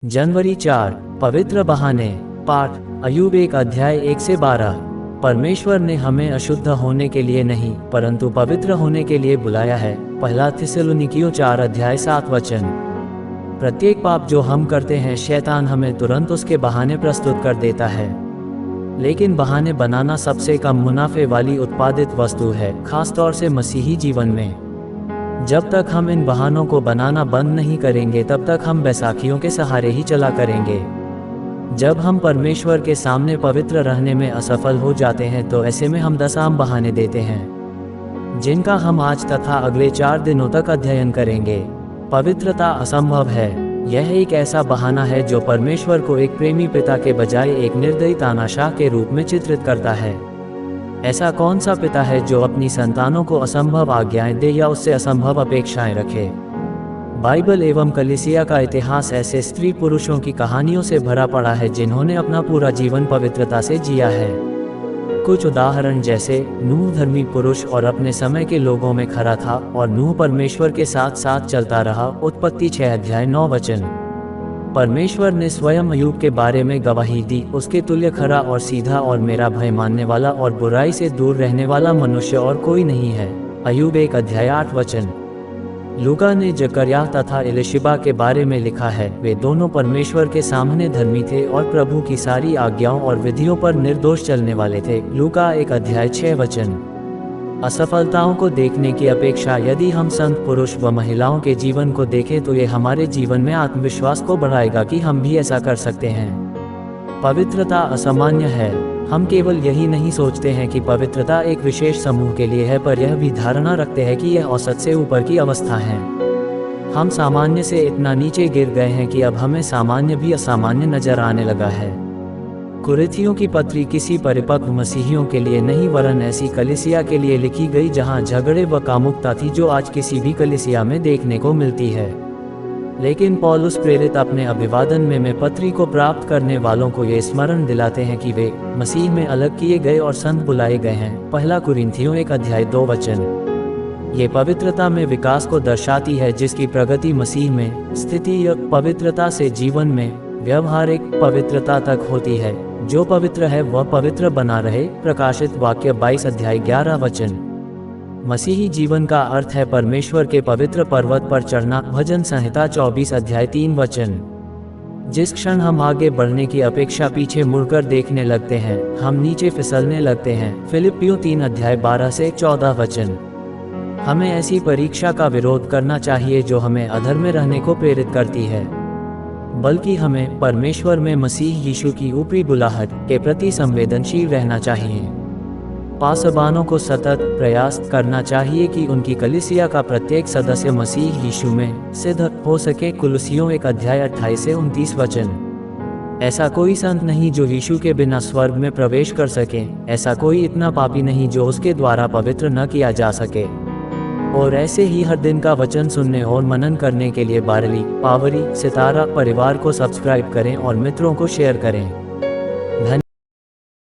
जनवरी 4 पवित्र बहाने। पाठ अय्यूब 1 अध्याय 1 से 12। परमेश्वर ने हमें अशुद्ध होने के लिए नहीं परंतु पवित्र होने के लिए बुलाया है। पहला थिस्सलुनीकियों 4 अध्याय 7 वचन। प्रत्येक पाप जो हम करते हैं शैतान हमें तुरंत उसके बहाने प्रस्तुत कर देता है। लेकिन बहाने बनाना सबसे कम मुनाफे वाली उत्पादित वस्तु है, खासतौर से मसीही जीवन में। जब तक हम इन बहानों को बनाना बंद नहीं करेंगे तब तक हम बैसाखियों के सहारे ही चला करेंगे। जब हम परमेश्वर के सामने पवित्र रहने में असफल हो जाते हैं तो ऐसे में हम 10 आम बहाने देते हैं, जिनका हम आज तथा अगले 4 दिनों तक अध्ययन करेंगे। पवित्रता असंभव है। यह एक ऐसा बहाना है जो परमेश्वर को एक प्रेमी पिता के बजाय एक निर्दयी तानाशाह के रूप में चित्रित करता है। ऐसा कौन सा पिता है जो अपनी संतानों को असंभव आज्ञाएं दे या उससे असंभव अपेक्षाएं रखे? बाइबल एवं कलीसिया का इतिहास ऐसे स्त्री पुरुषों की कहानियों से भरा पड़ा है जिन्होंने अपना पूरा जीवन पवित्रता से जिया है। कुछ उदाहरण जैसे नूह धर्मी पुरुष और अपने समय के लोगों में खरा था और नूह परमेश्वर के साथ साथ चलता रहा। उत्पत्ति 6 अध्याय 9 वचन। परमेश्वर ने स्वयं अय्यूब के बारे में गवाही दी, उसके तुल्य खरा और सीधा और मेरा भय मानने वाला और बुराई से दूर रहने वाला मनुष्य और कोई नहीं है। अय्यूब 1 अध्याय 8 वचन। लूका ने जकर्याह तथा एलिशिबा के बारे में लिखा है, वे दोनों परमेश्वर के सामने धर्मी थे और प्रभु की सारी आज्ञाओं और विधियों पर निर्दोष चलने वाले थे। लूका 1 अध्याय 6 वचन। असफलताओं को देखने की अपेक्षा यदि हम संत पुरुष व महिलाओं के जीवन को देखें तो ये हमारे जीवन में आत्मविश्वास को बढ़ाएगा कि हम भी ऐसा कर सकते हैं। पवित्रता असामान्य है। हम केवल यही नहीं सोचते हैं कि पवित्रता एक विशेष समूह के लिए है, पर यह भी धारणा रखते हैं कि यह औसत से ऊपर की अवस्था है। हम सामान्य से इतना नीचे गिर गए हैं कि अब हमें सामान्य भी असामान्य नजर आने लगा है। कुरिन्थियों की पत्री किसी परिपक्व मसीहियों के लिए नहीं वरन ऐसी कलीसिया के लिए लिखी गई जहां झगड़े व कामुकता थी जो आज किसी भी कलीसिया में देखने को मिलती है। लेकिन पौलुस प्रेरित अपने अभिवादन में पत्री को प्राप्त करने वालों को ये स्मरण दिलाते हैं कि वे मसीह में अलग किए गए और संत बुलाए गए हैं। पहला कुरिन्थियों 1 अध्याय 2 वचन। ये पवित्रता में विकास को दर्शाती है जिसकी प्रगति मसीह में स्थिति या पवित्रता से जीवन में व्यवहारिक पवित्रता तक होती है। जो पवित्र है वह पवित्र बना रहे। प्रकाशित वाक्य 22 अध्याय 11 वचन। मसीही जीवन का अर्थ है परमेश्वर के पवित्र पर्वत पर चढ़ना। भजन संहिता 24 अध्याय 3 वचन। जिस क्षण हम आगे बढ़ने की अपेक्षा पीछे मुड़कर देखने लगते हैं हम नीचे फिसलने लगते हैं। फिलिप्पियों 3 अध्याय 12 से 14 वचन। हमें ऐसी परीक्षा का विरोध करना चाहिए जो हमें अधर्म में रहने को प्रेरित करती है, बल्कि हमें परमेश्वर में मसीह यीशु की ऊपरी बुलाहट के प्रति संवेदनशील रहना चाहिए। पासबानों को सतत प्रयास करना चाहिए कि उनकी कलीसिया का प्रत्येक सदस्य मसीह यीशु में सिद्ध हो सके। कुलुसियों 1 अध्याय 28 से 29 वचन। ऐसा कोई संत नहीं जो यीशु के बिना स्वर्ग में प्रवेश कर सके। ऐसा कोई इतना पापी नहीं जो उसके द्वारा पवित्र न किया जा सके। और ऐसे ही हर दिन का वचन सुनने और मनन करने के लिए बारली पावरी सितारा परिवार को सब्सक्राइब करें और मित्रों को शेयर करें।